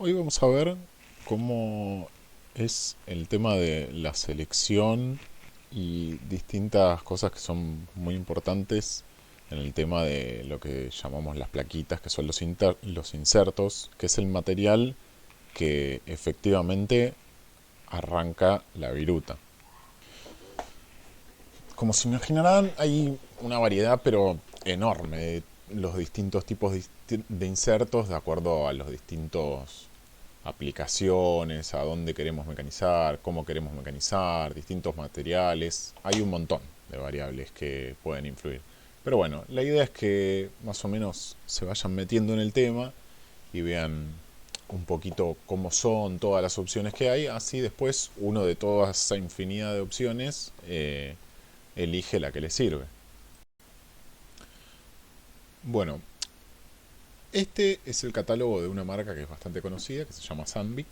Hoy vamos a ver cómo es el tema de la selección y distintas cosas que son muy importantes en el tema de lo que llamamos las plaquitas, que son los insertos, que es el material que efectivamente arranca la viruta. Como se imaginarán, hay una variedad pero enorme de los distintos tipos de insertos de acuerdo a los distintos aplicaciones, a dónde queremos mecanizar, cómo queremos mecanizar, distintos materiales. Hay un montón de variables que pueden influir. Pero bueno, la idea es que más o menos se vayan metiendo en el tema y vean un poquito cómo son todas las opciones que hay. Así después uno de toda esa infinidad de opciones elige la que le sirve. Bueno, este es el catálogo de una marca que es bastante conocida, que se llama Sandvik,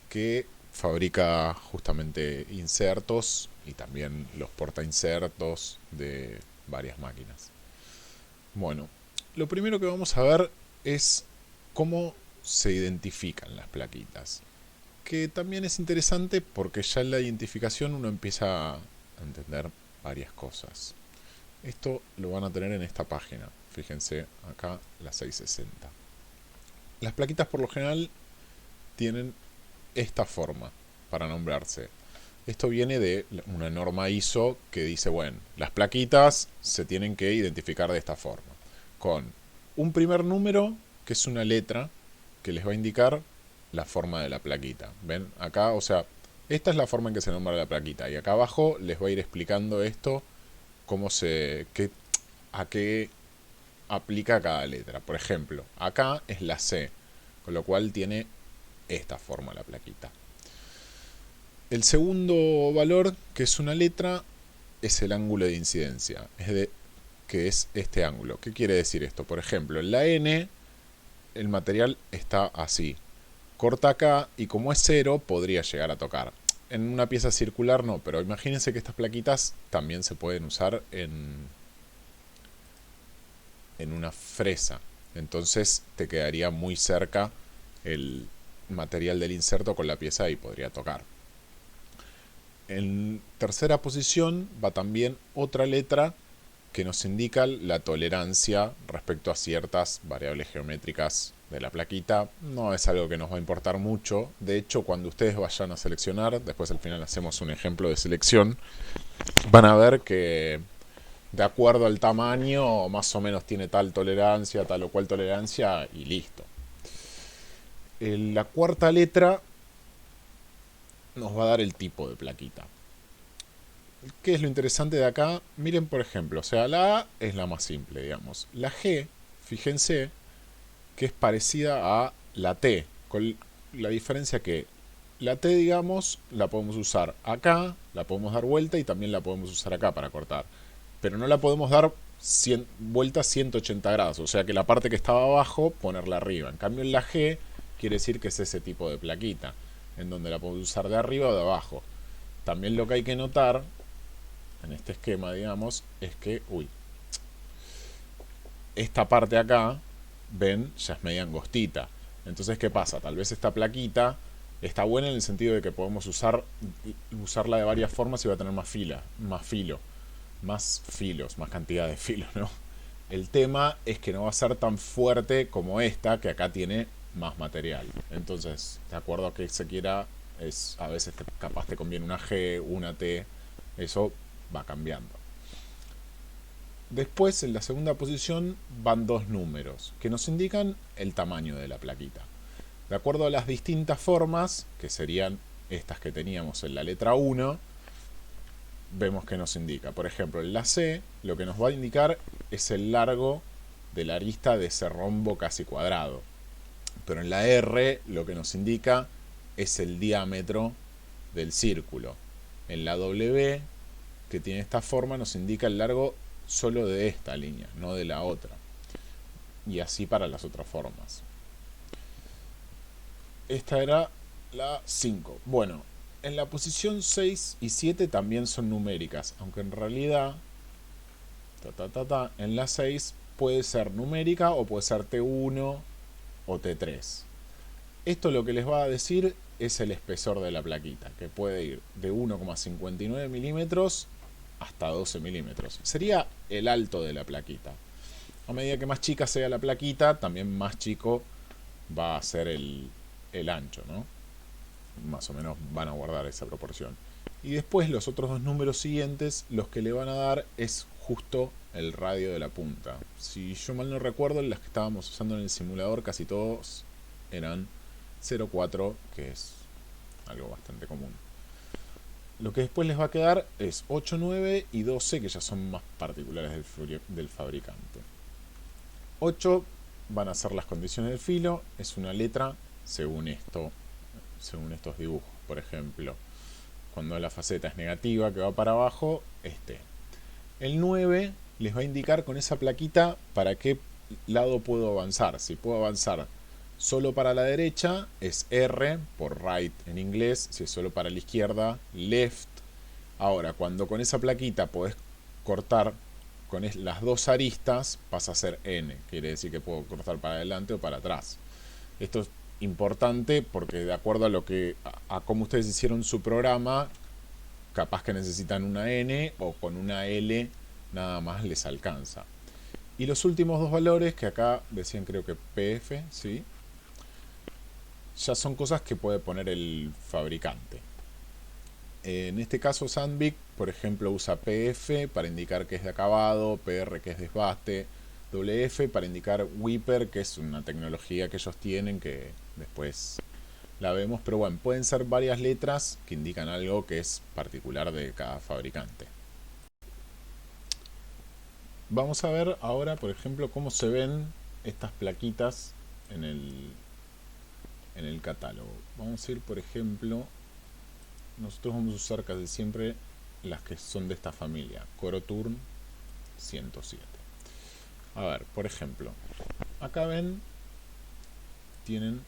que fabrica justamente insertos y también los portainsertos de varias máquinas. Bueno, lo primero que vamos a ver es cómo se identifican las plaquitas, que también es interesante porque ya en la identificación uno empieza a entender varias cosas. Esto lo van a tener en esta página, fíjense acá la 660. Las plaquitas por lo general tienen esta forma para nombrarse. Esto viene de una norma ISO que dice, bueno, las plaquitas se tienen que identificar de esta forma, con un primer número, que es una letra, que les va a indicar la forma de la plaquita. ¿Ven? Acá, o sea, esta es la forma en que se nombra la plaquita, y acá abajo les voy a ir explicando esto, cómo a qué aplica cada letra. Por ejemplo, acá es la C, con lo cual tiene esta forma la plaquita. El segundo valor, que es una letra, es el ángulo de incidencia, que es este ángulo. ¿Qué quiere decir esto? Por ejemplo, en la N el material está así. Corta acá y como es cero podría llegar a tocar. En una pieza circular no, pero imagínense que estas plaquitas también se pueden usar en una fresa. Entonces te quedaría muy cerca el material del inserto con la pieza y podría tocar. En tercera posición va también otra letra que nos indica la tolerancia respecto a ciertas variables geométricas de la plaquita. No es algo que nos va a importar mucho. De hecho, cuando ustedes vayan a seleccionar, después al final hacemos un ejemplo de selección, van a ver que de acuerdo al tamaño, más o menos tiene tal tolerancia, tal o cual tolerancia, y listo. La cuarta letra nos va a dar el tipo de plaquita. ¿Qué es lo interesante de acá? Miren, por ejemplo, o sea, la A es la más simple, digamos. La G, fíjense, que es parecida a la T, con la diferencia que la T, digamos, la podemos usar acá, la podemos dar vuelta y también la podemos usar acá para cortar. Pero no la podemos dar vuelta 180 grados, o sea que la parte que estaba abajo, ponerla arriba. En cambio, en la G, quiere decir que es ese tipo de plaquita, en donde la podemos usar de arriba o de abajo. También lo que hay que notar en este esquema, digamos, es que, esta parte acá, ven, ya es media angostita. Entonces, ¿qué pasa? Tal vez esta plaquita está buena en el sentido de que podemos usarla de varias formas y va a tener más más filos, más cantidad de filos, ¿no? El tema es que no va a ser tan fuerte como esta, que acá tiene más material. Entonces, de acuerdo a que se quiera, a veces capaz te conviene una G, una T, eso va cambiando. Después, en la segunda posición, van dos números que nos indican el tamaño de la plaquita. De acuerdo a las distintas formas, que serían estas que teníamos en la letra 1, vemos que nos indica. Por ejemplo, en la C, lo que nos va a indicar es el largo de la arista de ese rombo casi cuadrado. Pero en la R, lo que nos indica es el diámetro del círculo. En la W, que tiene esta forma, nos indica el largo solo de esta línea, no de la otra. Y así para las otras formas. Esta era la 5. Bueno, en la posición 6 y 7 también son numéricas, aunque en realidad en la 6 puede ser numérica o puede ser T1 o T3. Esto lo que les va a decir es el espesor de la plaquita, que puede ir de 1,59 milímetros hasta 12 milímetros. Sería el alto de la plaquita. A medida que más chica sea la plaquita, también más chico va a ser el ancho, ¿no? Más o menos van a guardar esa proporción. Y después los otros dos números siguientes, los que le van a dar es justo el radio de la punta. Si yo mal no recuerdo, las que estábamos usando en el simulador casi todos eran 0,4, que es algo bastante común. Lo que después les va a quedar es 8, 9 y 12, que ya son más particulares del fabricante. 8 van a ser las condiciones del filo, es una letra según esto, según estos dibujos. Por ejemplo, cuando la faceta es negativa, que va para abajo, el 9 les va a indicar con esa plaquita para qué lado puedo avanzar. Si puedo avanzar solo para la derecha, es R, por right en inglés. Si es solo para la izquierda, left. Ahora, cuando con esa plaquita podés cortar con las dos aristas, pasa a ser N. Quiere decir que puedo cortar para adelante o para atrás. Esto es importante porque de acuerdo a cómo ustedes hicieron su programa, capaz que necesitan una N o con una L nada más les alcanza. Y los últimos dos valores, que acá decían creo que PF, ¿sí? Ya son cosas que puede poner el fabricante. En este caso Sandvik, por ejemplo, usa PF para indicar que es de acabado, PR que es desbaste, WF para indicar Whipper, que es una tecnología que ellos tienen que después la vemos, pero bueno, pueden ser varias letras que indican algo que es particular de cada fabricante. Vamos a ver ahora, por ejemplo, cómo se ven estas plaquitas en el catálogo. Vamos a ir, por ejemplo, nosotros vamos a usar casi siempre las que son de esta familia, Coroturn 107. A ver, por ejemplo, acá ven, tienen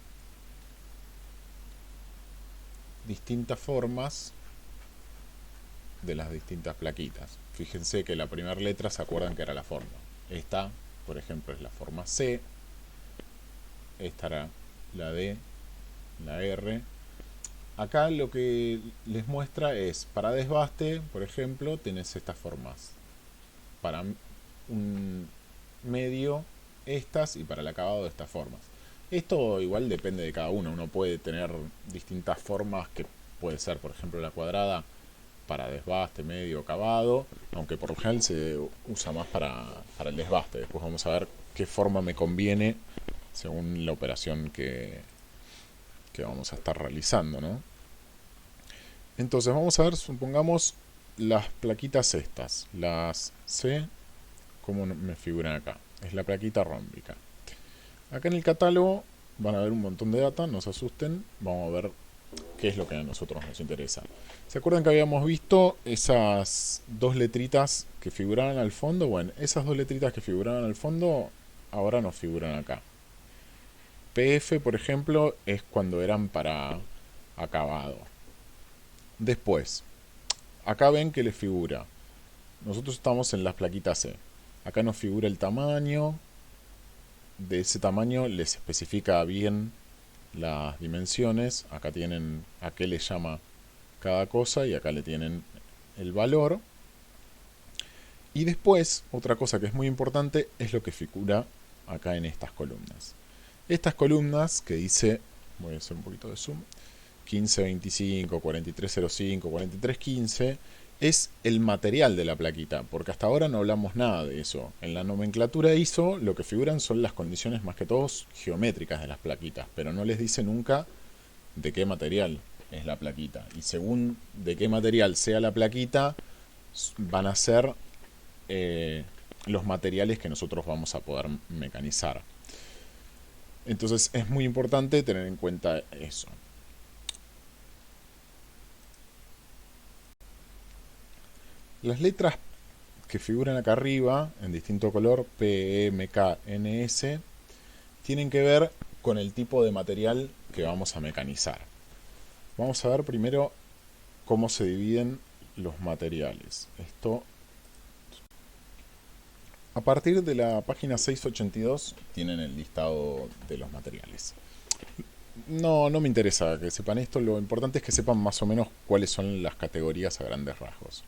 distintas formas de las distintas plaquitas. Fíjense que la primera letra se acuerdan que era la forma. Esta, por ejemplo, es la forma C. Esta era la D, la R. Acá lo que les muestra es, para desbaste, por ejemplo, tenés estas formas. Para un medio, estas, y para el acabado, de estas formas. Esto igual depende de cada uno. Uno puede tener distintas formas, que puede ser, por ejemplo, la cuadrada para desbaste, medio, acabado, aunque por lo general se usa más para el desbaste. Después vamos a ver qué forma me conviene según la operación que vamos a estar realizando, ¿no? Entonces vamos a ver, supongamos, las plaquitas estas, las C, como me figuran acá. Es la plaquita rómbica. Acá en el catálogo van a ver un montón de data, no se asusten, vamos a ver qué es lo que a nosotros nos interesa. ¿Se acuerdan que habíamos visto esas dos letritas que figuraban al fondo? Bueno, esas dos letritas que figuraban al fondo ahora nos figuran acá. PF, por ejemplo, es cuando eran para acabado. Después, acá ven que les figura. Nosotros estamos en las plaquitas C. Acá nos figura el tamaño. De ese tamaño les especifica bien las dimensiones. Acá tienen a qué le llama cada cosa y acá le tienen el valor. Y después, otra cosa que es muy importante es lo que figura acá en estas columnas. Estas columnas que dice, voy a hacer un poquito de zoom, 1525, 4305, 4315, es el material de la plaquita, porque hasta ahora no hablamos nada de eso. En la nomenclatura ISO lo que figuran son las condiciones más que todos geométricas de las plaquitas, pero no les dice nunca de qué material es la plaquita. Y según de qué material sea la plaquita, van a ser los materiales que nosotros vamos a poder mecanizar. Entonces es muy importante tener en cuenta eso. Las letras que figuran acá arriba, en distinto color, P, M, K, N, S, tienen que ver con el tipo de material que vamos a mecanizar. Vamos a ver primero cómo se dividen los materiales. Esto, a partir de la página 682, tienen el listado de los materiales. No, no me interesa que sepan esto. Lo importante es que sepan más o menos cuáles son las categorías a grandes rasgos.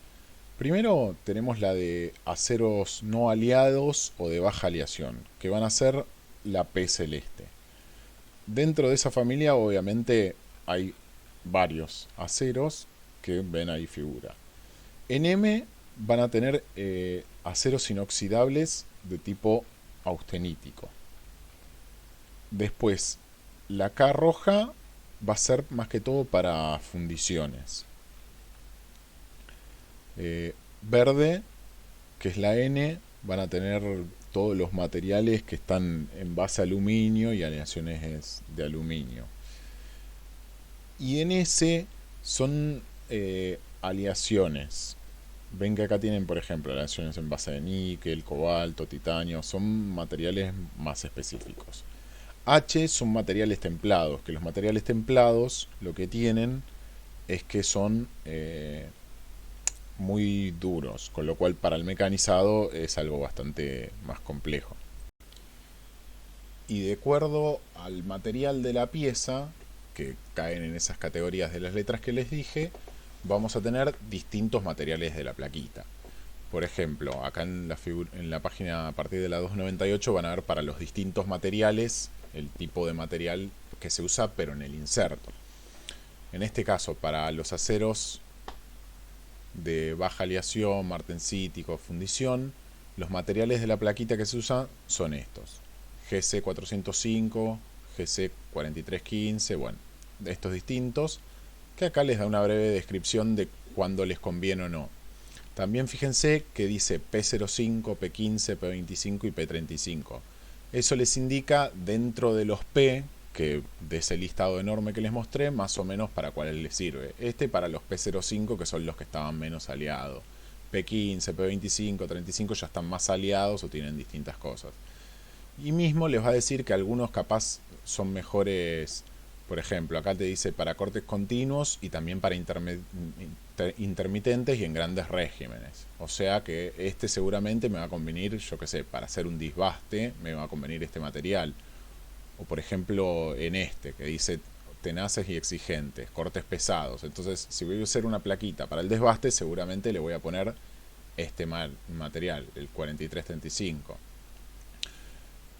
Primero tenemos la de aceros no aliados o de baja aleación, que van a ser la P celeste. Dentro de esa familia obviamente hay varios aceros que ven ahí figura. En M van a tener aceros inoxidables de tipo austenítico. Después, la K roja va a ser más que todo para fundiciones. Verde, que es la N, van a tener todos los materiales que están en base a aluminio y aleaciones de aluminio. Y en S son aleaciones. Ven que acá tienen, por ejemplo, aleaciones en base de níquel, cobalto, titanio. Son materiales más específicos. H son materiales templados, que los materiales templados lo que tienen es que son muy duros, con lo cual para el mecanizado es algo bastante más complejo. Y de acuerdo al material de la pieza, que caen en esas categorías de las letras que les dije, vamos a tener distintos materiales de la plaquita. Por ejemplo, acá en la página a partir de la 298 van a ver para los distintos materiales el tipo de material que se usa, pero en el inserto. En este caso, para los aceros de baja aleación, martensítico, fundición, los materiales de la plaquita que se usan son estos: GC405, GC4315, bueno, de estos distintos, que acá les da una breve descripción de cuándo les conviene o no. También fíjense que dice P05, P15, P25 y P35. Eso les indica dentro de los P, que de ese listado enorme que les mostré, más o menos para cuáles les sirve. Este para los P05, que son los que estaban menos aliados. P15, P25, 35 ya están más aliados o tienen distintas cosas. Y mismo les va a decir que algunos capaz son mejores. Por ejemplo, acá te dice para cortes continuos y también para intermitentes y en grandes regímenes. O sea que este seguramente me va a convenir, yo qué sé, para hacer un desbaste me va a convenir este material. O por ejemplo en este que dice tenaces y exigentes, cortes pesados. Entonces si voy a hacer una plaquita para el desbaste, seguramente le voy a poner este material, el 4335.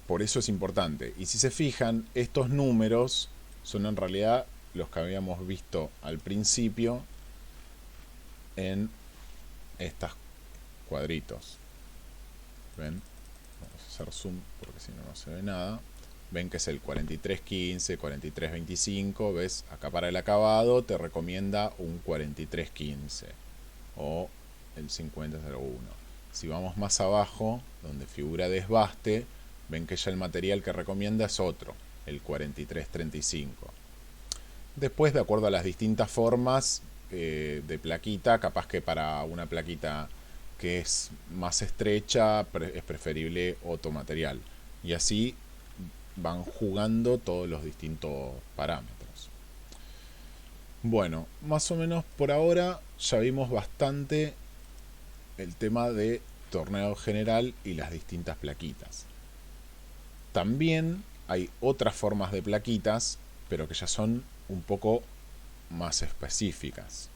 Por eso es importante. Y si se fijan, estos números son en realidad los que habíamos visto al principio en estos cuadritos. ¿Ven? Vamos a hacer zoom porque si no, no se ve nada. Ven que es el 4315, 4325. ¿Ves? Acá para el acabado te recomienda un 4315 o el 5001. Si vamos más abajo, donde figura desbaste, ven que ya el material que recomienda es otro, el 4335. Después, de acuerdo a las distintas formas de plaquita, capaz que para una plaquita que es más estrecha es preferible otro material. Y así van jugando todos los distintos parámetros. Bueno, más o menos por ahora ya vimos bastante el tema de torneo general y las distintas plaquitas. También hay otras formas de plaquitas, pero que ya son un poco más específicas.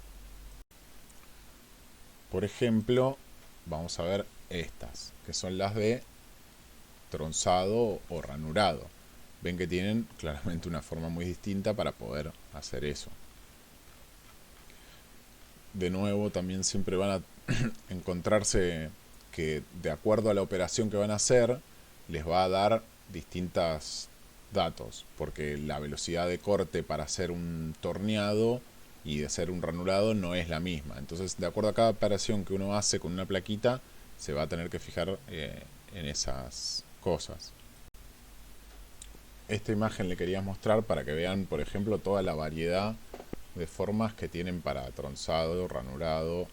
Por ejemplo, vamos a ver estas, que son las de tronzado o ranurado. Ven que tienen claramente una forma muy distinta para poder hacer eso. De nuevo, también siempre van a encontrarse que de acuerdo a la operación que van a hacer, les va a dar distintos datos, porque la velocidad de corte para hacer un torneado y de hacer un ranurado no es la misma. Entonces, de acuerdo a cada operación que uno hace con una plaquita, se va a tener que fijar en esas cosas. Esta imagen le quería mostrar para que vean, por ejemplo, toda la variedad de formas que tienen para tronzado, ranurado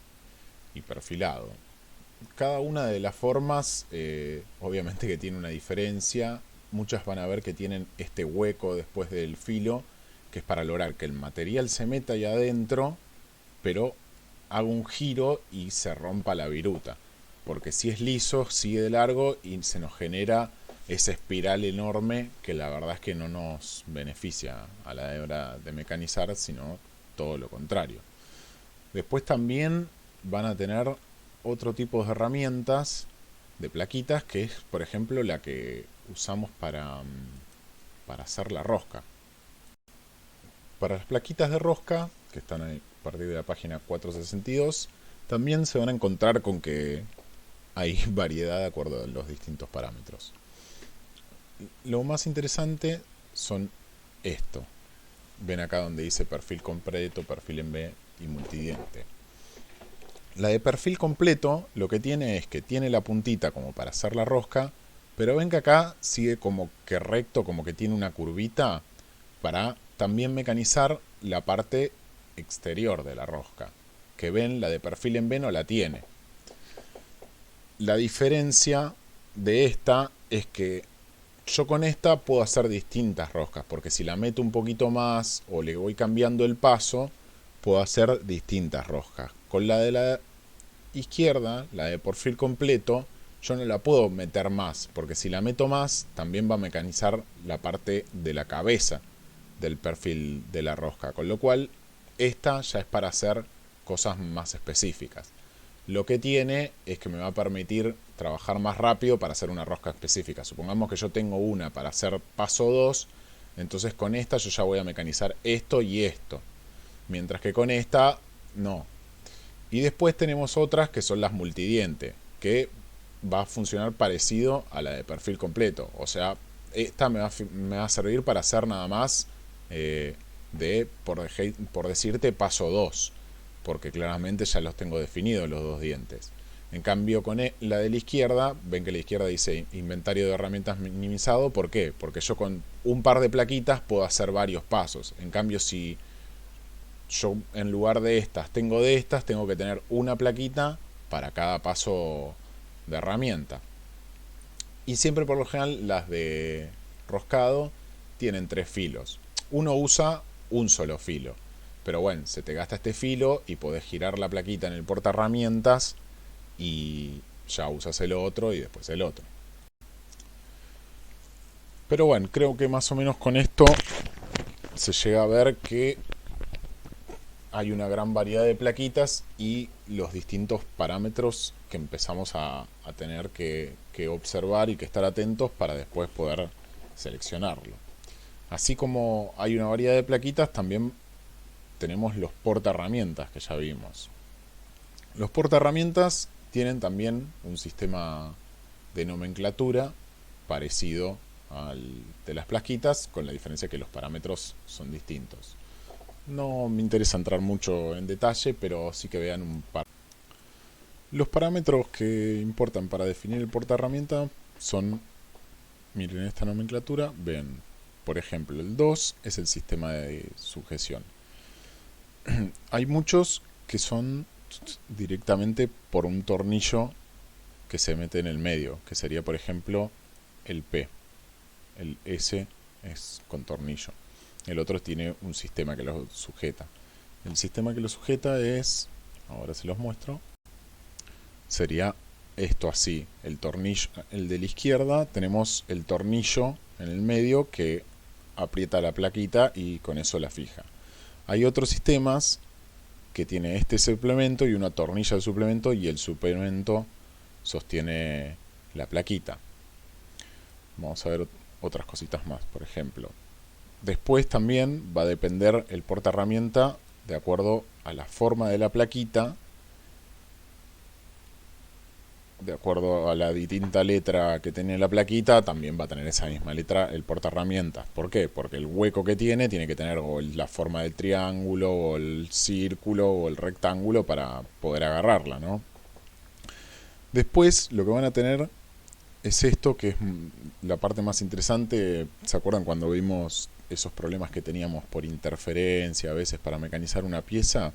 y perfilado. Cada una de las formas obviamente que tiene una diferencia. Muchas van a ver que tienen este hueco después del filo, que es para lograr que el material se meta ahí adentro, pero haga un giro y se rompa la viruta, porque si es liso sigue de largo y se nos genera esa espiral enorme que la verdad es que no nos beneficia a la hora de mecanizar, sino todo lo contrario. Después también van a tener otro tipo de herramientas de plaquitas, que es por ejemplo la que usamos para hacer la rosca. Para las plaquitas de rosca, que están ahí a partir de la página 462, también se van a encontrar con que hay variedad de acuerdo a los distintos parámetros. Lo más interesante son esto. Ven acá donde dice perfil completo, perfil en B y multidiente. La de perfil completo lo que tiene es que tiene la puntita como para hacer la rosca, pero ven que acá sigue como que recto, como que tiene una curvita para también mecanizar la parte exterior de la rosca. Que ven, la de perfil en B no la tiene. La diferencia de esta es que yo con esta puedo hacer distintas roscas, porque si la meto un poquito más o le voy cambiando el paso, puedo hacer distintas roscas. Con la de la izquierda, la de perfil completo, yo no la puedo meter más, porque si la meto más, también va a mecanizar la parte de la cabeza del perfil de la rosca, con lo cual esta ya es para hacer cosas más específicas. Lo que tiene es que me va a permitir trabajar más rápido para hacer una rosca específica. Supongamos que yo tengo una para hacer paso 2, entonces con esta yo ya voy a mecanizar esto y esto, mientras que con esta no. Y después tenemos otras que son las multidiente, que va a funcionar parecido a la de perfil completo. O sea, esta me va a servir para hacer nada más por decirte, paso 2, porque claramente ya los tengo definidos los dos dientes. En cambio, con la de la izquierda, ven que la izquierda dice inventario de herramientas minimizado. ¿Por qué? Porque yo con un par de plaquitas puedo hacer varios pasos. En cambio, si yo en lugar de estas tengo de estas, tengo que tener una plaquita para cada paso de herramienta. Y siempre por lo general las de roscado tienen 3 filos. Uno usa un solo filo, pero bueno, se te gasta este filo y podés girar la plaquita en el porta herramientas y ya usas el otro y después el otro. Pero bueno, creo que más o menos con esto se llega a ver que hay una gran variedad de plaquitas y los distintos parámetros que empezamos a tener que observar y que estar atentos para después poder seleccionarlo. Así como hay una variedad de plaquitas, también tenemos los portaherramientas que ya vimos. Los portaherramientas tienen también un sistema de nomenclatura parecido al de las plaquitas, con la diferencia que los parámetros son distintos. No me interesa entrar mucho en detalle, pero sí que vean un par. Los parámetros que importan para definir el portaherramienta son, miren esta nomenclatura, ven, por ejemplo, el 2 es el sistema de sujeción. Hay muchos que son directamente por un tornillo que se mete en el medio, que sería por ejemplo el P. El S es con tornillo. El otro tiene un sistema que lo sujeta. El sistema que lo sujeta es, ahora se los muestro, sería esto así. El tornillo, el de la izquierda, tenemos el tornillo en el medio que aprieta la plaquita y con eso la fija. Hay otros sistemas que tiene este suplemento y una tornilla de suplemento, y el suplemento sostiene la plaquita. Vamos a ver otras cositas más, por ejemplo. Después también va a depender el portaherramienta de acuerdo a la forma de la plaquita, de acuerdo a la distinta letra que tiene la plaquita, también va a tener esa misma letra el portaherramientas. ¿Por qué? Porque el hueco que tiene que tener o la forma del triángulo, o el círculo, o el rectángulo para poder agarrarla, ¿no? Después lo que van a tener es esto, que es la parte más interesante. ¿Se acuerdan cuando vimos esos problemas que teníamos por interferencia a veces para mecanizar una pieza?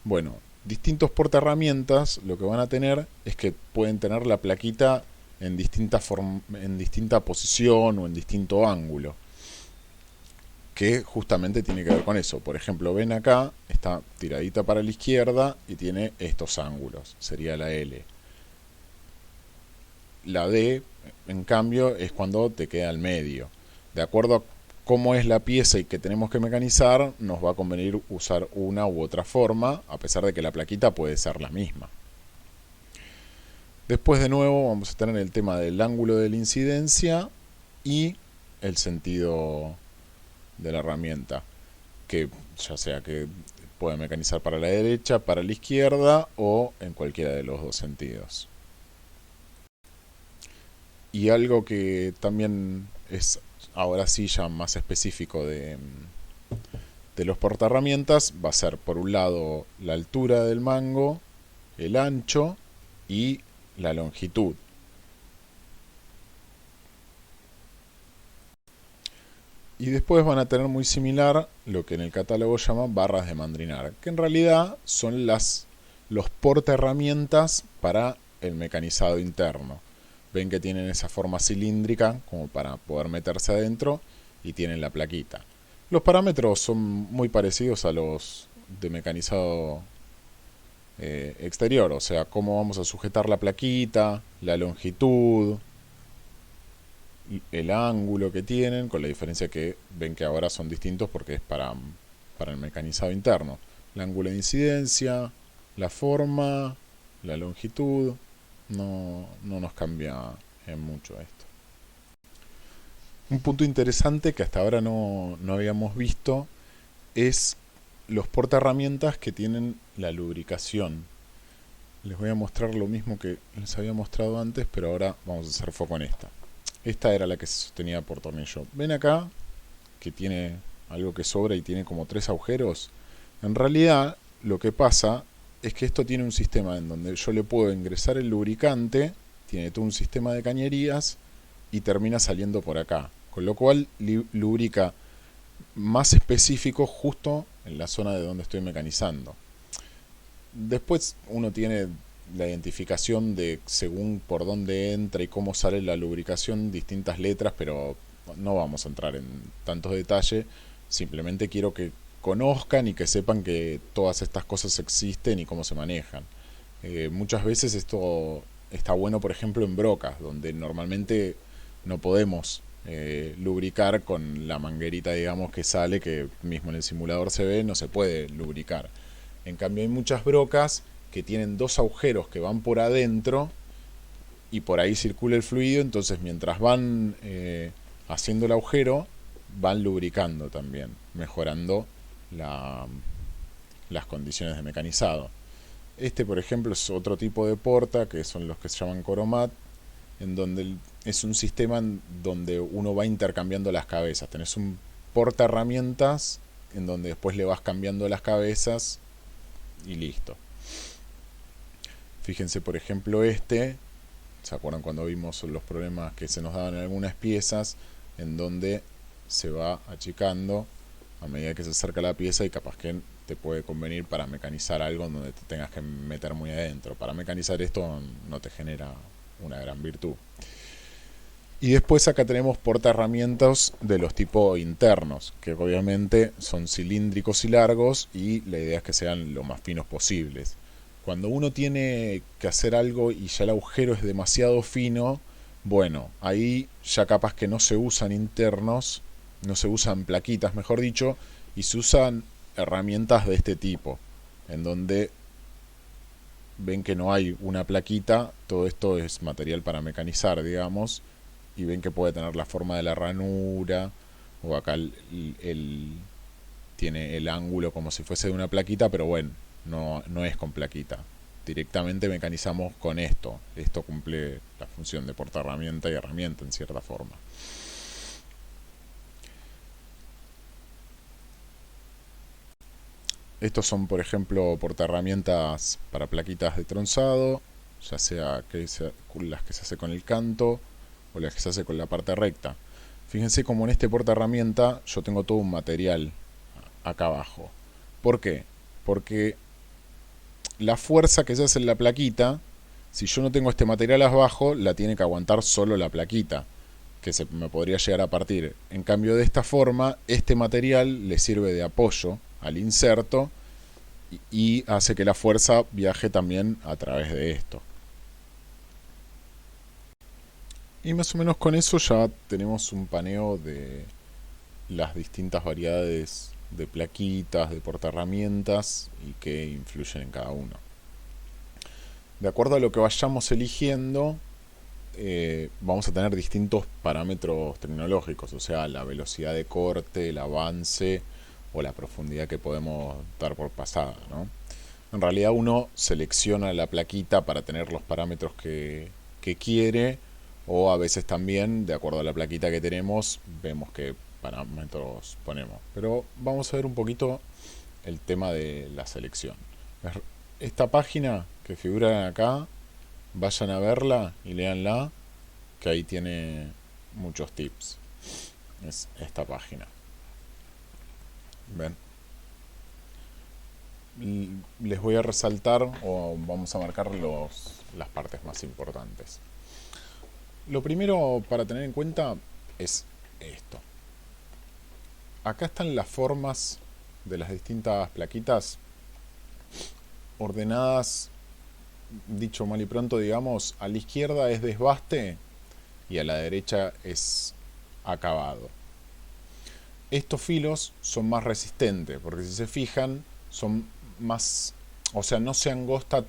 Bueno, distintos portaherramientas lo que van a tener es que pueden tener la plaquita en distinta posición o en distinto ángulo, que justamente tiene que ver con eso. Por ejemplo, ven acá, está tiradita para la izquierda y tiene estos ángulos, sería la L. la D, en cambio, es cuando te queda al medio. De acuerdo a cómo es la pieza y que tenemos que mecanizar, nos va a convenir usar una u otra forma, a pesar de que la plaquita puede ser la misma. Después de nuevo vamos a tener el tema del ángulo de la incidencia y el sentido de la herramienta, que ya sea que puede mecanizar para la derecha, para la izquierda o en cualquiera de los dos sentidos. Y algo que también es ahora sí ya más específico de los portaherramientas va a ser por un lado la altura del mango, el ancho y la longitud. Y después van a tener muy similar lo que en el catálogo llaman barras de mandrinar, que en realidad son los portaherramientas para el mecanizado interno. Ven que tienen esa forma cilíndrica como para poder meterse adentro y tienen la plaquita. Los parámetros son muy parecidos a los de mecanizado exterior, o sea, cómo vamos a sujetar la plaquita, la longitud, el ángulo que tienen, con la diferencia que ven que ahora son distintos porque es para el mecanizado interno. El ángulo de incidencia, la forma, la longitud, no nos cambia en mucho esto. Un punto interesante que hasta ahora no habíamos visto es los portaherramientas que tienen la lubricación. Les voy a mostrar lo mismo que les había mostrado antes, pero ahora vamos a hacer foco en esta. Esta era la que se sostenía por tornillo. ¿Ven acá que tiene algo que sobra y tiene como 3 agujeros? En realidad lo que pasa es que esto tiene un sistema en donde yo le puedo ingresar el lubricante, tiene todo un sistema de cañerías y termina saliendo por acá. Con lo cual lubrica más específico justo en la zona de donde estoy mecanizando. Después uno tiene la identificación de según por dónde entra y cómo sale la lubricación, distintas letras, pero no vamos a entrar en tantos detalles. Simplemente quiero que conozcan y que sepan que todas estas cosas existen y cómo se manejan. Muchas veces esto está bueno, por ejemplo, en brocas, donde normalmente no podemos lubricar con la manguerita, digamos, que sale, que mismo en el simulador se ve, no se puede lubricar. En cambio hay muchas brocas que tienen 2 agujeros que van por adentro y por ahí circula el fluido, entonces mientras van haciendo el agujero, van lubricando también, mejorando las condiciones de mecanizado. Este, por ejemplo, es otro tipo de porta, que son los que se llaman Coromat, en donde es un sistema en donde uno va intercambiando las cabezas. Tenés un porta herramientas en donde después le vas cambiando las cabezas y listo. Fíjense, por ejemplo, ¿se acuerdan cuando vimos los problemas que se nos daban en algunas piezas, en donde se va achicando a medida que se acerca la pieza y capaz que te puede convenir para mecanizar algo en donde te tengas que meter muy adentro? Para mecanizar esto no te genera una gran virtud. Y después acá tenemos portaherramientas de los tipos internos, que obviamente son cilíndricos y largos, y la idea es que sean lo más finos posibles. Cuando uno tiene que hacer algo y ya el agujero es demasiado fino, bueno, ahí ya capaz que no se usan internos, no se usan plaquitas, mejor dicho, y se usan herramientas de este tipo, en donde ven que no hay una plaquita, todo esto es material para mecanizar, digamos, y ven que puede tener la forma de la ranura, o acá tiene el ángulo como si fuese de una plaquita, pero bueno, no es con plaquita. Directamente mecanizamos con esto. Esto cumple la función de portaherramienta y herramienta en cierta forma. Estos son, por ejemplo, portaherramientas para plaquitas de tronzado, ya sea las que se hace con el canto o las que se hace con la parte recta. Fíjense como en este portaherramienta yo tengo todo un material acá abajo. ¿Por qué? Porque la fuerza que se hace en la plaquita, si yo no tengo este material abajo, la tiene que aguantar solo la plaquita, que me podría llegar a partir. En cambio, de esta forma, este material le sirve de apoyo al inserto y hace que la fuerza viaje también a través de esto. Y más o menos con eso ya tenemos un paneo de las distintas variedades de plaquitas, de portaherramientas y que influyen en cada uno. De acuerdo a lo que vayamos eligiendo, vamos a tener distintos parámetros tecnológicos, o sea, la velocidad de corte, el avance o la profundidad que podemos dar por pasada, ¿no? En realidad uno selecciona la plaquita para tener los parámetros que quiere, o a veces también, de acuerdo a la plaquita que tenemos, vemos qué parámetros ponemos. Pero vamos a ver un poquito el tema de la selección. Esta página que figura acá, vayan a verla y léanla, que ahí tiene muchos tips. Es esta página. ¿Ven? Les voy a resaltar o vamos a marcar las partes más importantes. Lo primero para tener en cuenta es esto. Acá están las formas de las distintas plaquitas ordenadas, dicho mal y pronto, digamos, a la izquierda es desbaste y a la derecha es acabado. Estos filos son más resistentes porque si se fijan son más, o sea, no se angosta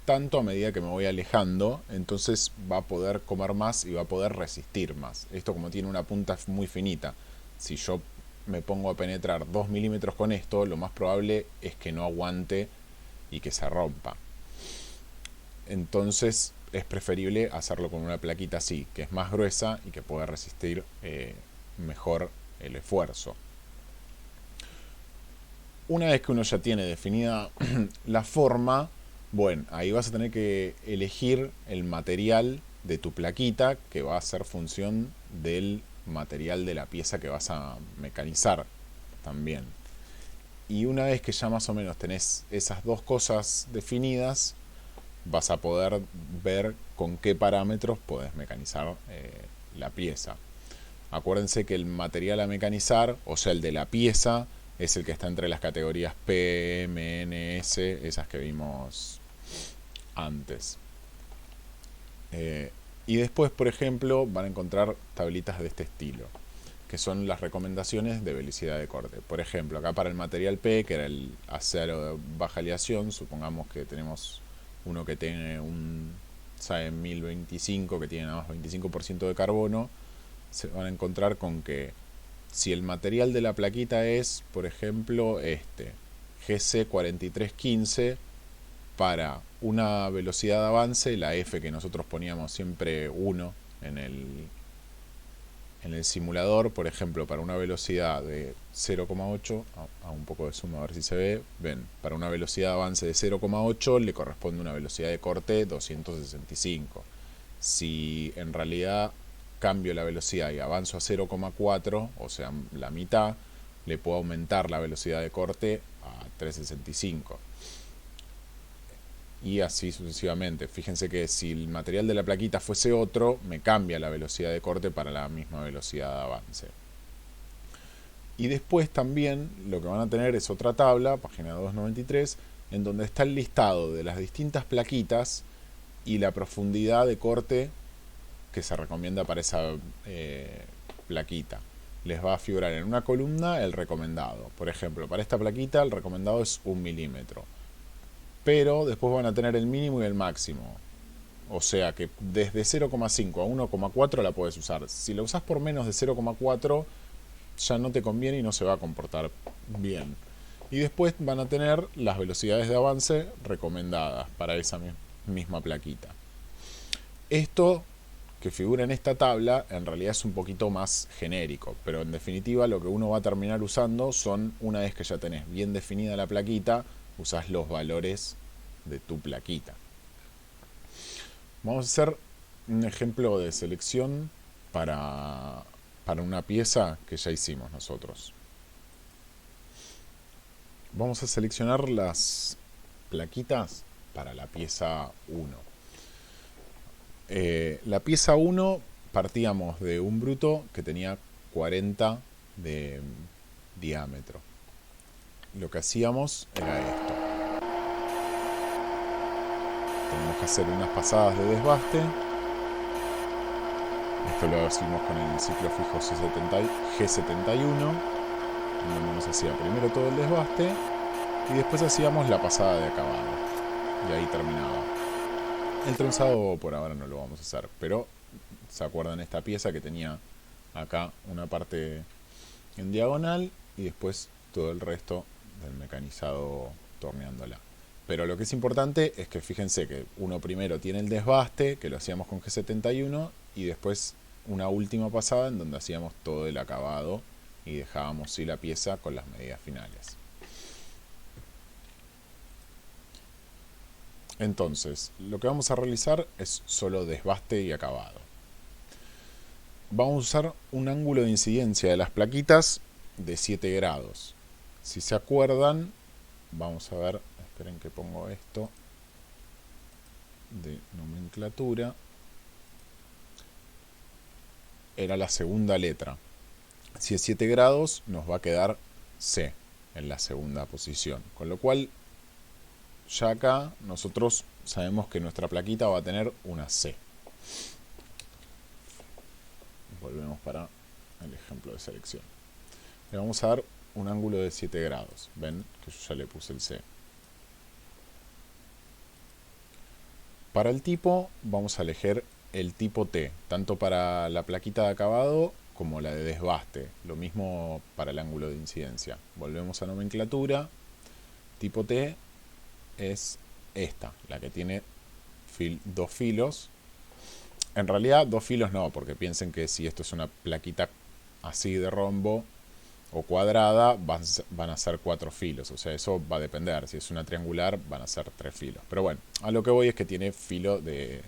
tanto a medida que me voy alejando, entonces va a poder comer más y va a poder resistir más. Esto como tiene una punta muy finita, si yo me pongo a penetrar 2 milímetros con esto, lo más probable es que no aguante y que se rompa. Entonces es preferible hacerlo con una plaquita así, que es más gruesa y que puede resistir mejor el esfuerzo. Una vez que uno ya tiene definida la forma, bueno, ahí vas a tener que elegir el material de tu plaquita que va a ser función del material de la pieza que vas a mecanizar también. Y una vez que ya más o menos tenés esas dos cosas definidas, vas a poder ver con qué parámetros podés mecanizar la pieza. Acuérdense que el material a mecanizar, o sea, el de la pieza, es el que está entre las categorías P, M, N, S, esas que vimos antes. Y después, por ejemplo, van a encontrar tablitas de este estilo, que son las recomendaciones de velocidad de corte. Por ejemplo, acá para el material P, que era el acero de baja aleación, supongamos que tenemos uno que tiene un SAE 1025, que tiene nada más 25% de carbono, se van a encontrar con que si el material de la plaquita es, por ejemplo, este GC4315, para una velocidad de avance, la F que nosotros poníamos siempre 1 en el simulador, por ejemplo, para una velocidad de 0,8, a un poco de zoom a ver si se ve, ven, para una velocidad de avance de 0,8 le corresponde una velocidad de corte 265. Si en realidad cambio la velocidad y avanzo a 0,4, o sea, la mitad, le puedo aumentar la velocidad de corte a 365. Y así sucesivamente. Fíjense que si el material de la plaquita fuese otro, me cambia la velocidad de corte para la misma velocidad de avance. Y después también lo que van a tener es otra tabla, página 293, en donde está el listado de las distintas plaquitas y la profundidad de corte que se recomienda para esa plaquita. Les va a figurar en una columna el recomendado. Por ejemplo, para esta plaquita el recomendado es 1 milímetro. Pero después van a tener el mínimo y el máximo. O sea que desde 0,5 a 1,4 la puedes usar. Si la usas por menos de 0,4 ya no te conviene y no se va a comportar bien. Y después van a tener las velocidades de avance recomendadas para esa misma plaquita. Esto que figura en esta tabla en realidad es un poquito más genérico, pero en definitiva lo que uno va a terminar usando son, una vez que ya tenés bien definida la plaquita, usás los valores de tu plaquita. Vamos a hacer un ejemplo de selección para una pieza que ya hicimos nosotros. Vamos a seleccionar las plaquitas para la pieza 1. La pieza 1 partíamos de un bruto que tenía 40 de diámetro. Lo que hacíamos era esto. Tenemos que hacer unas pasadas de desbaste Esto lo hicimos con el ciclo fijo G71, en donde nos hacía primero todo el desbaste y después hacíamos la pasada de acabado. Y ahí terminaba. El trenzado por ahora no lo vamos a hacer, pero ¿se acuerdan esta pieza que tenía acá una parte en diagonal y después todo el resto del mecanizado torneándola? Pero lo que es importante es que fíjense que uno primero tiene el desbaste, que lo hacíamos con G71, y después una última pasada en donde hacíamos todo el acabado y dejábamos sí la pieza con las medidas finales. Entonces, lo que vamos a realizar es solo desbaste y acabado. Vamos a usar un ángulo de incidencia de las plaquitas de 7 grados. Si se acuerdan, vamos a ver, esperen que pongo esto de nomenclatura. Era la segunda letra. Si es 7 grados, nos va a quedar C en la segunda posición. Con lo cual, ya acá nosotros sabemos que nuestra plaquita va a tener una C. Volvemos para el ejemplo de selección. Le vamos a dar un ángulo de 7 grados. Ven que yo ya le puse el C. Para el tipo vamos a elegir el tipo T, tanto para la plaquita de acabado como la de desbaste. Lo mismo para el ángulo de incidencia. Volvemos a nomenclatura. Tipo T es esta, la que tiene dos filos. En realidad 2 filos no, porque piensen que si esto es una plaquita así de rombo o cuadrada, van a ser 4 filos. O sea, eso va a depender. Si es una triangular, van a ser 3 filos. Pero bueno, a lo que voy es que tiene filo de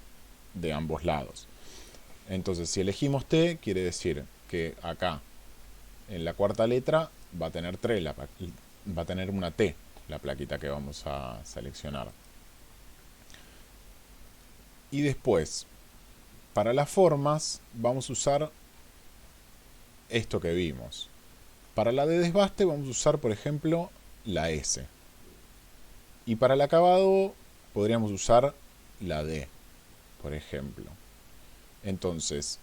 ambos lados. Entonces, si elegimos T, quiere decir que acá, en la cuarta letra, va a tener va a tener una T, la plaquita que vamos a seleccionar. Y después, para las formas, vamos a usar esto que vimos. Para la de desbaste vamos a usar, por ejemplo, la S. Y para el acabado podríamos usar la D, por ejemplo. Entonces,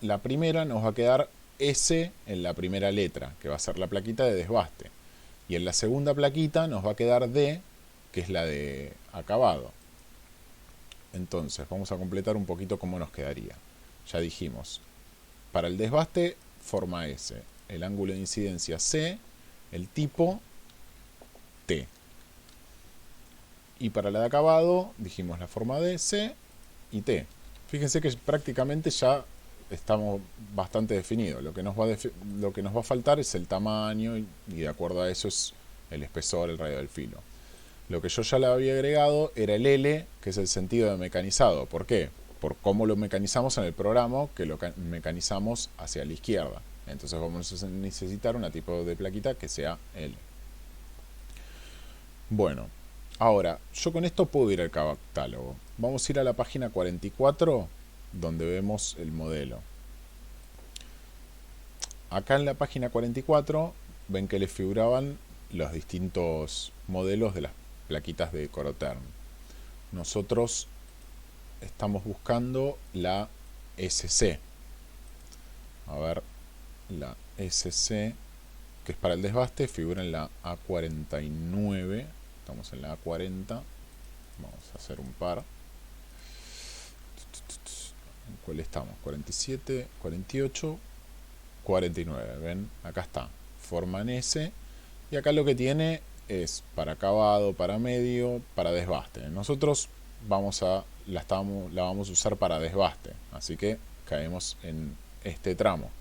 la primera nos va a quedar S en la primera letra, que va a ser la plaquita de desbaste. Y en la segunda plaquita nos va a quedar D, que es la de acabado. Entonces, vamos a completar un poquito cómo nos quedaría. Ya dijimos, para el desbaste, forma S. El ángulo de incidencia C, el tipo T. Y para la de acabado, dijimos la forma D, C y T. Fíjense que prácticamente ya estamos bastante definidos. Lo que nos va a faltar es el tamaño y de acuerdo a eso es el espesor, el radio del filo. Lo que yo ya le había agregado era el L, que es el sentido de mecanizado. ¿Por qué? Por cómo lo mecanizamos en el programa, que lo mecanizamos hacia la izquierda. Entonces vamos a necesitar una tipo de plaquita que sea L. Bueno, ahora, yo con esto puedo ir al catálogo. Vamos a ir a la página 44, donde vemos el modelo. Acá en la página 44 ven que les figuraban los distintos modelos de las plaquitas de Corotern. Nosotros estamos buscando la SC. A ver, la SC, que es para el desbaste, figura en la A49. Estamos en la A40. Vamos a hacer un par. ¿En cuál estamos? 47, 48, 49. ¿Ven? Acá está. Forman S. Y acá lo que tiene es para acabado, para medio, para desbaste. Nosotros la vamos a usar para desbaste. Así que caemos en este tramo.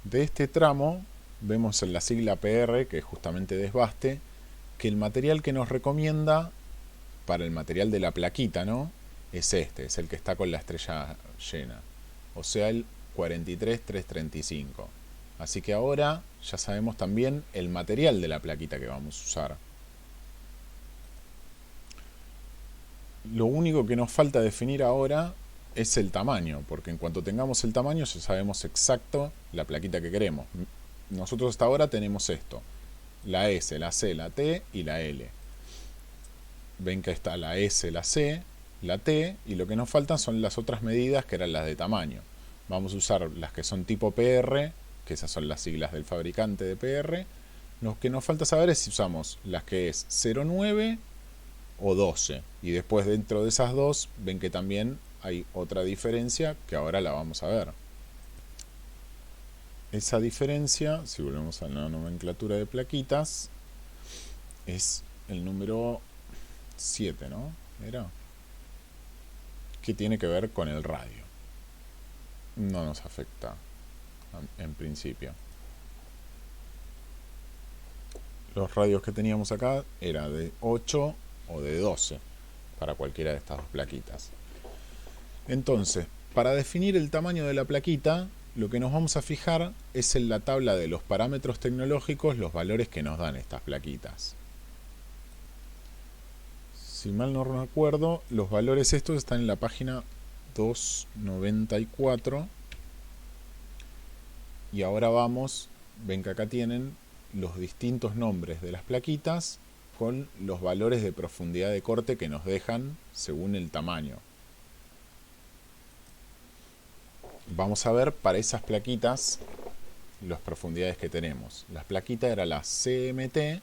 De este tramo vemos en la sigla PR, que es justamente desbaste, que el material que nos recomienda para el material de la plaquita, ¿no? Es este, es el que está con la estrella llena. O sea, el 43335. Así que ahora ya sabemos también el material de la plaquita que vamos a usar. Lo único que nos falta definir ahora es el tamaño, porque en cuanto tengamos el tamaño ya sabemos exacto la plaquita que queremos. Nosotros hasta ahora tenemos esto: la S, la C, la T y la L. Ven que está la S, la C, la T, y lo que nos faltan son las otras medidas que eran las de tamaño. Vamos a usar las que son tipo PR, que esas son las siglas del fabricante de PR. Lo que nos falta saber es si usamos las que es 0,9 o 12. Y después dentro de esas dos ven que también hay otra diferencia que ahora la vamos a ver. Esa diferencia, si volvemos a la nomenclatura de plaquitas, es el número 7, ¿no? Era. Que tiene que ver con el radio. No nos afecta en principio. Los radios que teníamos acá era de 8 o de 12 para cualquiera de estas dos plaquitas. Entonces, para definir el tamaño de la plaquita, lo que nos vamos a fijar es en la tabla de los parámetros tecnológicos, los valores que nos dan estas plaquitas. Si mal no recuerdo, los valores estos están en la página 294. Y ahora vamos, ven que acá tienen los distintos nombres de las plaquitas con los valores de profundidad de corte que nos dejan según el tamaño. Vamos a ver para esas plaquitas las profundidades que tenemos. Las plaquitas eran las CMT.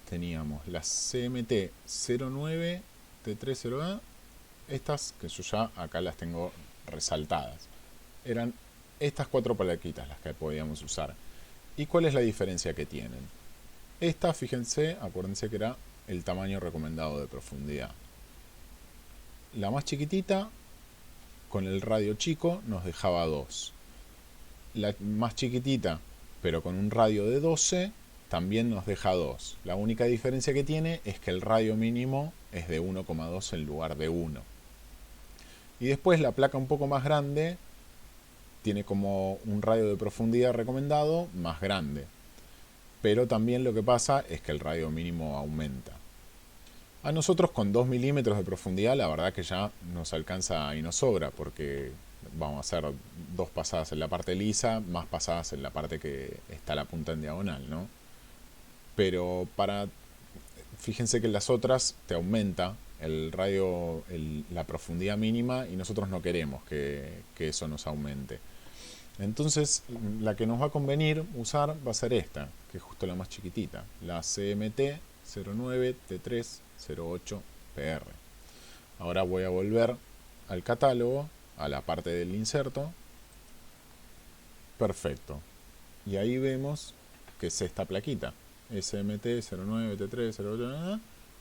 Teníamos las CMT 09 T30A. Estas que yo ya acá las tengo resaltadas. Eran estas 4 plaquitas las que podíamos usar. ¿Y cuál es la diferencia que tienen? Esta, fíjense, acuérdense que era el tamaño recomendado de profundidad. La más chiquitita, con el radio chico, nos dejaba 2. La más chiquitita, pero con un radio de 12, también nos deja 2. La única diferencia que tiene es que el radio mínimo es de 1,2 en lugar de 1. Y después la placa un poco más grande tiene como un radio de profundidad recomendado más grande. Pero también lo que pasa es que el radio mínimo aumenta. A nosotros con 2 milímetros de profundidad la verdad que ya nos alcanza y nos sobra, porque vamos a hacer 2 pasadas en la parte lisa, más pasadas en la parte que está la punta en diagonal, ¿no? Pero fíjense que en las otras te aumenta el radio, la profundidad mínima, y nosotros no queremos que eso nos aumente. Entonces la que nos va a convenir usar va a ser esta, que es justo la más chiquitita, la CMT 09 T3 08 PR. Ahora voy a volver al catálogo, a la parte del inserto. Perfecto. Y ahí vemos que es esta plaquita, SMT 09 T3 08.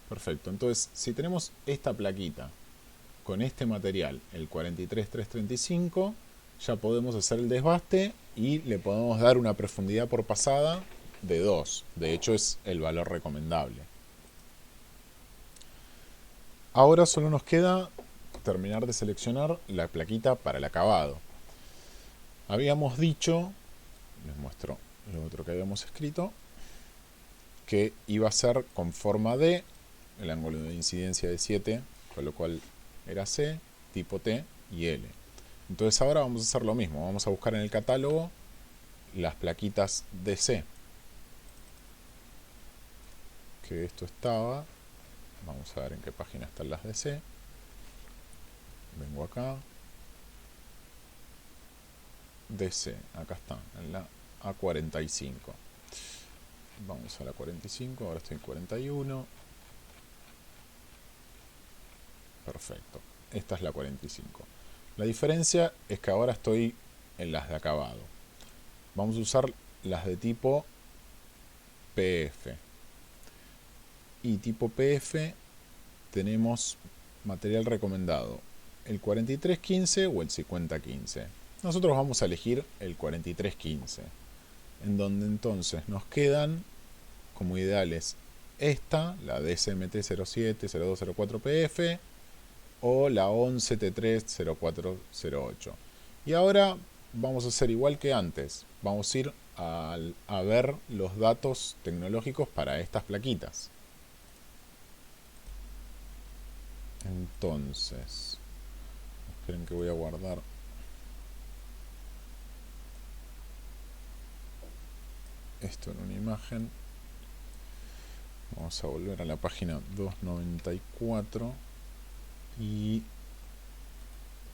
Perfecto. Entonces, si tenemos esta plaquita con este material, el 43335, ya podemos hacer el desbaste y le podemos dar una profundidad por pasada de 2. De hecho, es el valor recomendable. Ahora solo nos queda terminar de seleccionar la plaquita para el acabado. Habíamos dicho, les muestro lo otro que habíamos escrito, que iba a ser con forma D, el ángulo de incidencia de 7, con lo cual era C, tipo T y L. Entonces ahora vamos a hacer lo mismo, vamos a buscar en el catálogo las plaquitas DC. Que esto estaba, vamos a ver en qué página están las DC. Vengo acá. DC, acá están, en la A45. Vamos a la 45, ahora estoy en 41. Perfecto, esta es la 45. La diferencia es que ahora estoy en las de acabado. Vamos a usar las de tipo PF. Y tipo PF tenemos material recomendado, el 4315 o el 5015. Nosotros vamos a elegir el 4315, en donde entonces nos quedan como ideales esta, la DSMT 07 0204 PF, o la 11 T3 0408. Y ahora vamos a hacer igual que antes, vamos a ir a ver los datos tecnológicos para estas plaquitas. Entonces, esperen que voy a guardar esto en una imagen. Vamos a volver a la página 294 y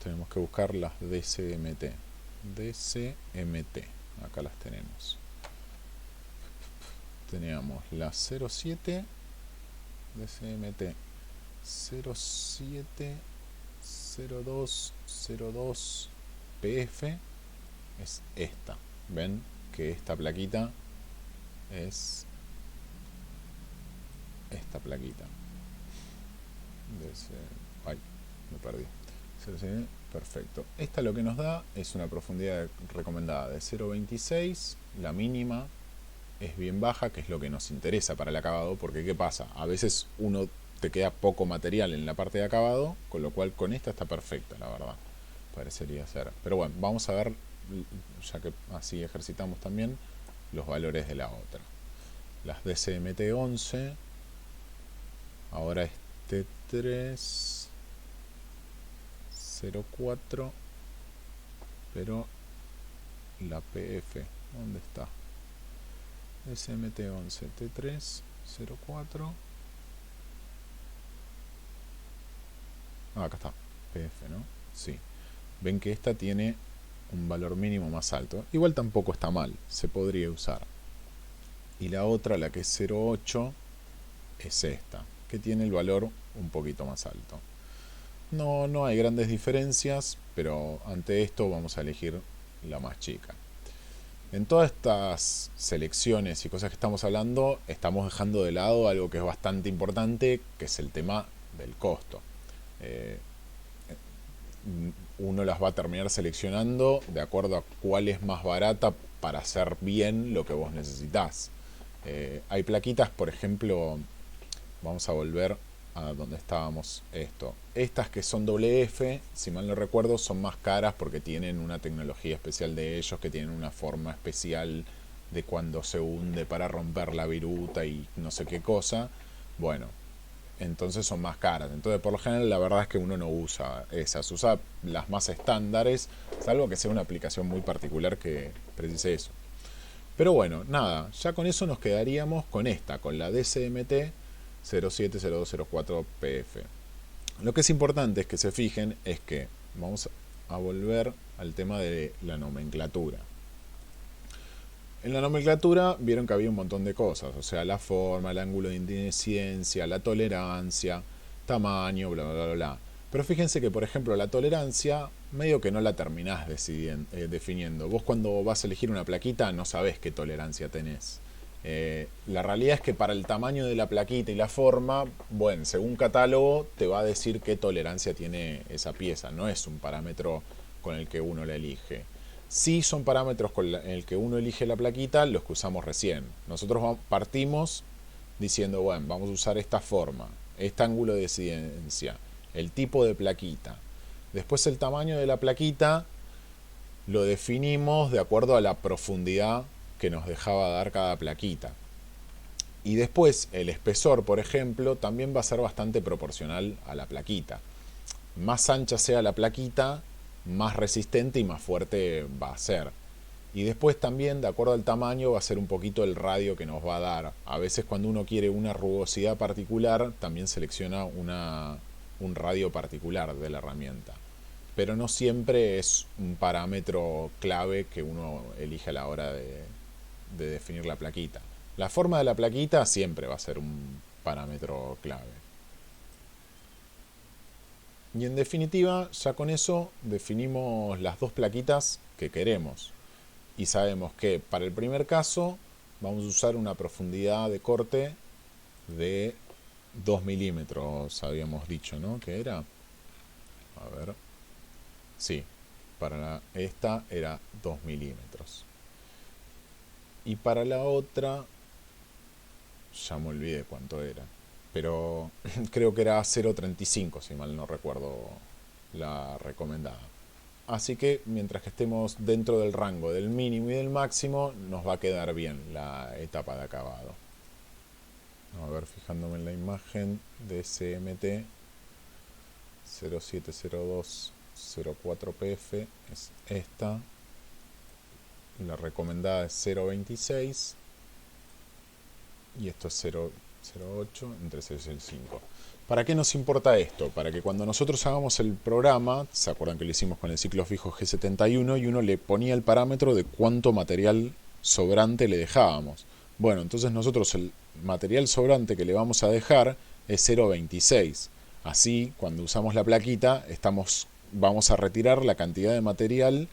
tenemos que buscar las DCMT. DCMT, acá las tenemos. Teníamos la 07 DCMT 070202 PF es esta. Ven que esta plaquita es esta plaquita. Ay, me perdí. Perfecto. Esta lo que nos da es una profundidad recomendada de 0.26, la mínima es bien baja, que es lo que nos interesa para el acabado, porque ¿qué pasa? A veces uno te queda poco material en la parte de acabado, con lo cual con esta está perfecta, la verdad. Parecería ser. Pero bueno, vamos a ver, ya que así ejercitamos también, los valores de la otra. Las DCMT 11, ahora es T3, 04, pero la PF, ¿dónde está? SMT11 T3 04. Acá está, PF, ¿no? Sí. Ven que esta tiene un valor mínimo más alto. Igual tampoco está mal, se podría usar. Y la otra, la que es 08, es esta, que tiene el valor un poquito más alto. No hay grandes diferencias, pero ante esto vamos a elegir la más chica. En todas estas selecciones y cosas que estamos hablando, estamos dejando de lado algo que es bastante importante, que es el tema del costo. Uno las va a terminar seleccionando de acuerdo a cuál es más barata para hacer bien lo que vos necesitas. Hay plaquitas, por ejemplo, vamos a volver a donde estábamos esto. Estas que son WF, si mal no recuerdo, son más caras porque tienen una tecnología especial de ellos, que tienen una forma especial de cuando se hunde para romper la viruta y no sé qué cosa. Bueno, entonces son más caras. Entonces, por lo general, la verdad es que uno no usa esas, usa las más estándares, salvo que sea una aplicación muy particular que precise eso. Pero bueno, nada, ya con eso nos quedaríamos con esta, con la DCMT 070204 PF. Lo que es importante es que se fijen es que vamos a volver al tema de la nomenclatura. En la nomenclatura vieron que había un montón de cosas, o sea, la forma, el ángulo de incidencia, la tolerancia, tamaño, bla, bla, bla, bla. Pero fíjense que, por ejemplo, la tolerancia medio que no la terminás definiendo. Vos cuando vas a elegir una plaquita no sabés qué tolerancia tenés. La realidad es que para el tamaño de la plaquita y la forma, bueno, según catálogo te va a decir qué tolerancia tiene esa pieza, no es un parámetro con el que uno la elige. Sí son parámetros con el que uno elige la plaquita, los que usamos recién. Nosotros partimos diciendo, bueno, vamos a usar esta forma, este ángulo de incidencia, el tipo de plaquita. Después el tamaño de la plaquita lo definimos de acuerdo a la profundidad que nos dejaba dar cada plaquita. Y después el espesor, por ejemplo, también va a ser bastante proporcional a la plaquita. Más ancha sea la plaquita, más resistente y más fuerte va a ser. Y después también, de acuerdo al tamaño, va a ser un poquito el radio que nos va a dar. A veces cuando uno quiere una rugosidad particular, también selecciona un radio particular de la herramienta. Pero no siempre es un parámetro clave que uno elige a la hora de definir la plaquita. La forma de la plaquita siempre va a ser un parámetro clave. Y en definitiva, ya con eso definimos las dos plaquitas que queremos. Y sabemos que para el primer caso vamos a usar una profundidad de corte de 2 milímetros, habíamos dicho, ¿no? ¿Qué era? A ver. Sí, para esta era 2 milímetros. Y para la otra, ya me olvidé cuánto era, pero creo que era 0.35, si mal no recuerdo la recomendada. Así que mientras que estemos dentro del rango del mínimo y del máximo, nos va a quedar bien la etapa de acabado. A ver, fijándome en la imagen de CMT 070204 PF, es esta. La recomendada es 0.26 y esto es 0,8 entre 6,5. ¿Para qué nos importa esto? Para que cuando nosotros hagamos el programa, ¿se acuerdan que lo hicimos con el ciclo fijo G71 y uno le ponía el parámetro de cuánto material sobrante le dejábamos? Bueno, entonces nosotros el material sobrante que le vamos a dejar es 0,26. Así, cuando usamos la plaquita, vamos a retirar la cantidad de material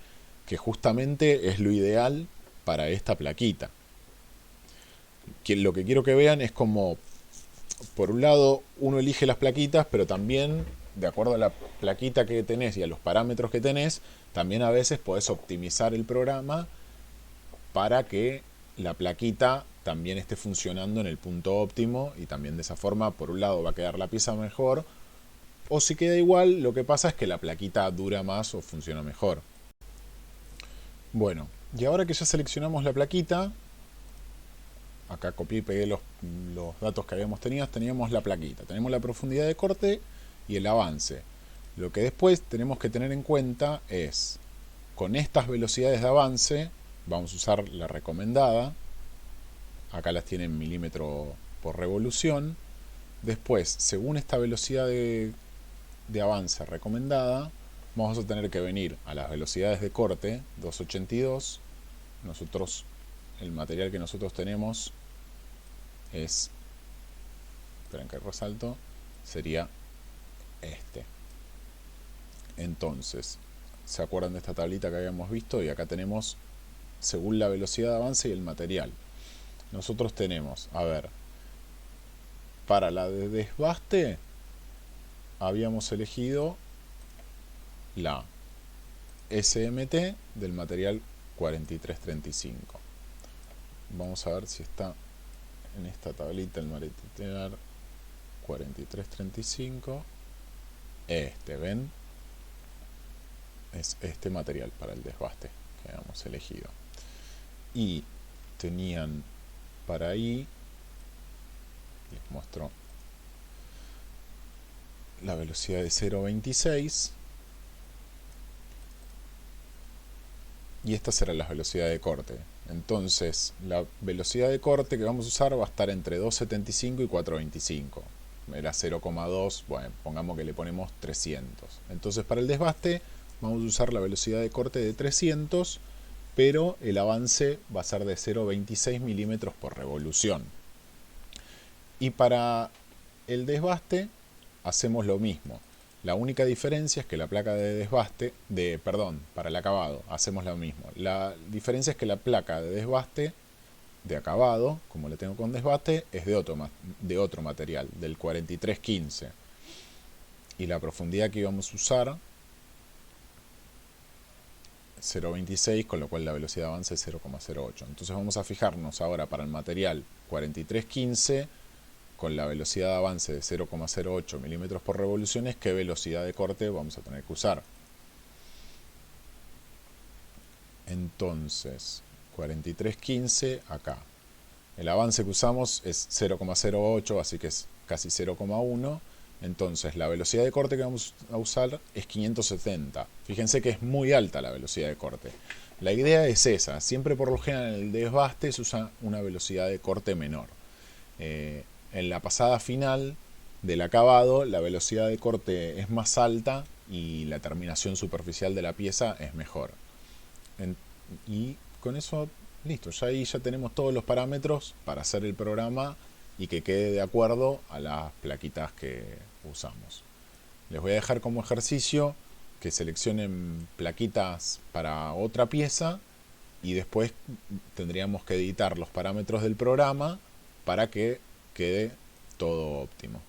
que justamente es lo ideal para esta plaquita. Lo que quiero que vean es como, por un lado, uno elige las plaquitas, pero también, de acuerdo a la plaquita que tenés y a los parámetros que tenés, también a veces podés optimizar el programa para que la plaquita también esté funcionando en el punto óptimo, y también de esa forma, por un lado, va a quedar la pieza mejor, o si queda igual, lo que pasa es que la plaquita dura más o funciona mejor. Bueno, y ahora que ya seleccionamos la plaquita, acá copié y pegué los datos que habíamos tenido, teníamos la plaquita, tenemos la profundidad de corte y el avance. Lo que después tenemos que tener en cuenta es, con estas velocidades de avance, vamos a usar la recomendada, acá las tienen en milímetro por revolución. Después, según esta velocidad de avance recomendada, vamos a tener que venir a las velocidades de corte 282. Nosotros, el material que nosotros tenemos es, esperen que resalto, sería este. Entonces, ¿se acuerdan de esta tablita que habíamos visto? Y acá tenemos según la velocidad de avance y el material. Nosotros tenemos, a ver, para la de desbaste habíamos elegido la SMT del material 4335. Vamos a ver si está en esta tablita el material 4335. ¿Ven? Es este material para el desbaste que habíamos elegido. Y tenían para ahí, les muestro la velocidad de 0,26, y estas serán las velocidades de corte. Entonces la velocidad de corte que vamos a usar va a estar entre 2,75 y 4,25. Era 0,2, bueno, pongamos que le ponemos 300. Entonces para el desbaste vamos a usar la velocidad de corte de 300, pero el avance va a ser de 0,26 milímetros por revolución. Y para el desbaste hacemos lo mismo. La única diferencia es que la placa de desbaste, para el acabado, hacemos lo mismo. La diferencia es que la placa de desbaste, de acabado, como le tengo con desbaste, es de otro material, del 4315. Y la profundidad que íbamos a usar, 0,26, con lo cual la velocidad de avance es 0,08. Entonces vamos a fijarnos ahora para el material 4315, con la velocidad de avance de 0,08 milímetros por revolución, qué velocidad de corte vamos a tener que usar. Entonces, 4315 acá. El avance que usamos es 0,08, así que es casi 0,1. Entonces la velocidad de corte que vamos a usar es 570. Fíjense que es muy alta la velocidad de corte. La idea es esa. Siempre por lo general en el desbaste se usa una velocidad de corte menor. En la pasada final del acabado la velocidad de corte es más alta y la terminación superficial de la pieza es mejor. Y con eso, listo. Ya ahí ya tenemos todos los parámetros para hacer el programa y que quede de acuerdo a las plaquitas que usamos. Les voy a dejar como ejercicio que seleccionen plaquitas para otra pieza y después tendríamos que editar los parámetros del programa para que quede todo óptimo.